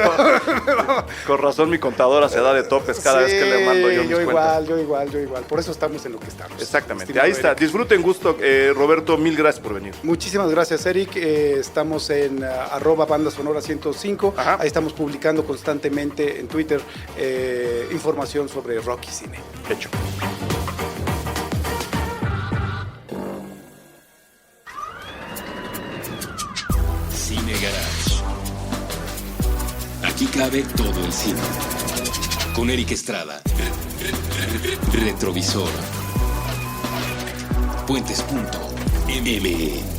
Speaker 2: Con razón mi contadora se da de topes cada vez que le mando yo mis cuentas.
Speaker 3: Yo igual. Por eso estamos en lo que estamos.
Speaker 2: Exactamente. Ahí está.
Speaker 3: Eric.
Speaker 2: Disfruten Woodstock. Roberto, mil gracias por venir.
Speaker 3: Muchísimas gracias, Eric. Estamos en @bandasonora105.
Speaker 2: Ajá.
Speaker 3: Ahí estamos publicando constantemente en Twitter información sobre rock y cine.
Speaker 2: Hecho.
Speaker 1: Cine Garage. Aquí cabe todo el cine. Con Eric Estrada. Retrovisor. Puentes.me